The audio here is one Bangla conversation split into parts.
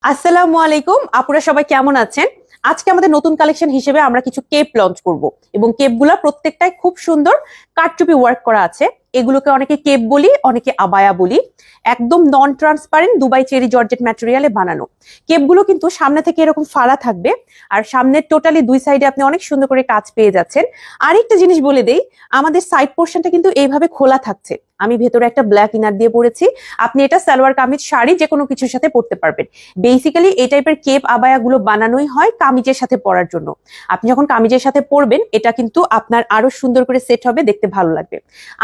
আসসালামু আলাইকুম, আপুরা সবাই কেমন আছেন? আজকে আমাদের নতুন কালেকশন হিসেবে আমরা কিছু কেপ লঞ্চ করব এবং কেপগুলো প্রত্যেকটাই খুব সুন্দর কারচুপি ওয়ার্ক করা আছে। এগুলোকে অনেকে কেপ বলি, অনেকে আবায়া বলি। একদম non transparent Dubai cherry georgette ম্যাটেরিয়ালে বানানো কেপগুলো কিন্তু সামনে থেকে এরকম ফাড়া থাকবে, আর সামনের টোটালি দুই সাইডে আপনি অনেক সুন্দর করে কাজ পেয়ে যাচ্ছেন। আরেকটা জিনিস বলে দেই, আমাদের সাইড পোর্শনটা কিন্তু এইভাবে খোলা থাকছে। আমি ভেতরে একটা ব্ল্যাক ইনার দিয়ে পরেছি। আপনি এটা সালোয়ার কামিজ শাড়ি যে কোনো কিছুর সাথে পরতে পারবেন। বেসিক্যালি এই টাইপের কেপ আবায়া গুলো বানানোই হয় কামিজের সাথে পরার জন্য। আপনি যখন কামিজের সাথে পরবেন এটা কিন্তু আপনার আরো সুন্দর করে সেট হবে, দেখতে ভালো লাগবে।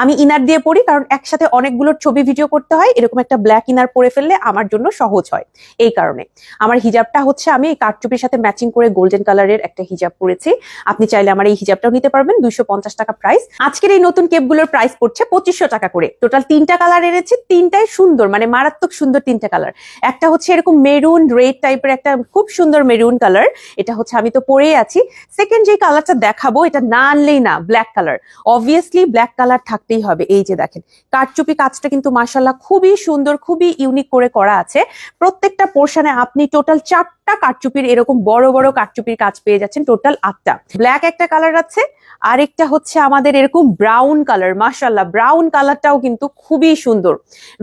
আমি ইনার দিয়ে পরি কারণ একসাথে অনেকগুলোর ছবি ভিডিও করতে হয়, এরকম একটা ব্ল্যাক ইনার পরে ফেললে আমার জন্য সহজ হয়। এই কারণে আমার হিজাবটা হচ্ছে আমি এই কারচুপির সাথে ম্যাচিং করে গোল্ডেন কালারের একটা হিজাব পরেছি। আপনি চাইলে আমার এই হিজাবটাও নিতে পারবেন। 250 টাকা প্রাইস। আজকের এই নতুন কেপগুলোর প্রাইস পড়ছে 2500 টাকা করে। টোটাল 3টা কালার এনেছি, 3টাই সুন্দর, মানে মারাত্মক সুন্দর 3টা কালার। একটা হচ্ছে এরকম মেরুন রেড টাইপের একটা খুব সুন্দর মেরুন কালার, এটা হচ্ছে আমি তো পরেই আছি। সেকেন্ড যে কালারটা দেখাবো এটা না আনলেই না, black colour. Obviously black colour থাকতেই হবে। এই যে দেখেন কারচুপি কাজটা কিন্তু মাশাআল্লাহ খুবই সুন্দর, খুবই ইউনিক করে করা আছে। প্রত্যেকটা পোর্শনে আপনি টোটাল 4টা কারচুপির এরকম বড় বড় কারচুপির কাজ পেয়ে যাচ্ছেন। টোটাল 8টা। ব্ল্যাক একটা কালার আছে, আরেকটা হচ্ছে আমাদের এরকম ব্রাউন কালার। মাশাআল্লাহ ব্রাউন কালারটাও কিন্তু খুবই সুন্দর।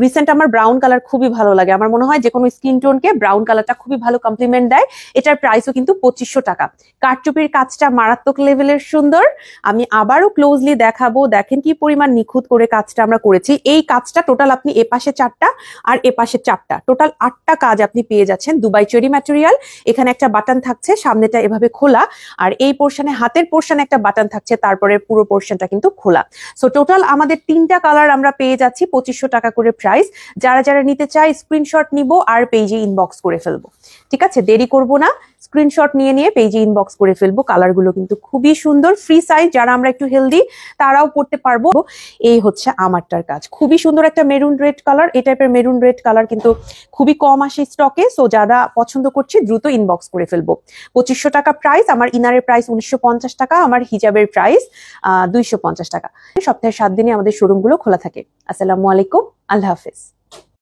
রিসেন্ট আমার ব্রাউন কালার খুবই ভালো লাগে। আমার মনে হয় যে কোনো স্কিন টোনকে ব্রাউন কালারটা খুবই ভালো কমপ্লিমেন্ট দেয়। এটার প্রাইসও কিন্তু 2500 টাকা। কারচুপির কাজটা মারাত্মক লেভেলের সুন্দর। আমি আবারও ক্লোজলি দেখাবো, দেখেন কি পরিমাণ নিখুঁত করে কাজটা আমরা করেছি। এই কাজটা টোটাল আপনি এপাশে 4টা আর এপাশে 4টা, টোটাল 8টা কাজ আপনি পেয়ে যাচ্ছেন দুবাই চেরি ম্যাটেরিয়াল। এখানে একটা বাটন থাকছে, সামনেটা এভাবে খোলা, আর এই পোর্শনে হাতের পোর্শনে একটা বাটন থাকছে, তারপরে পুরো পোর্শনটা কিন্তু খোলা। সো টোটাল আমাদের 3টা কালার আমরা পেয়ে যাচ্ছি 2500 টাকা করে প্রাইস। যারা যারা নিতে চাই স্ক্রিনশট নিব আর পেজে ইনবক্স করে ফেলবো। ঠিক আছে, দেরি করব না, স্ক্রিনশট নিয়ে পেজে ইনবক্স করে ফেলবো। কালারগুলো কিন্তু খুবই সুন্দর, ফ্রি সাইজ, যারা আমরা একটু হেলদি তারাও পড়তে পারবো। এই হচ্ছে আমারটার কাজ, খুবই সুন্দর একটা মেরুন রেড কালার। এই টাইপের মেরুন রেড কালার কিন্তু খুবই কম আসে স্টকে। সো যারা পছন্দ করছে দ্রুত ইনবক্স করে ফেলবো। 2500 টাকা প্রাইস। আমার ইনারের প্রাইস 1950 টাকা, আমার হিজাবের প্রাইস 250 টাকা। সপ্তাহে 7 দিনে আমাদের শোরুমগুলো খোলা থাকে। আসসালামু আলাইকুম, আল্লাহ হাফেজ।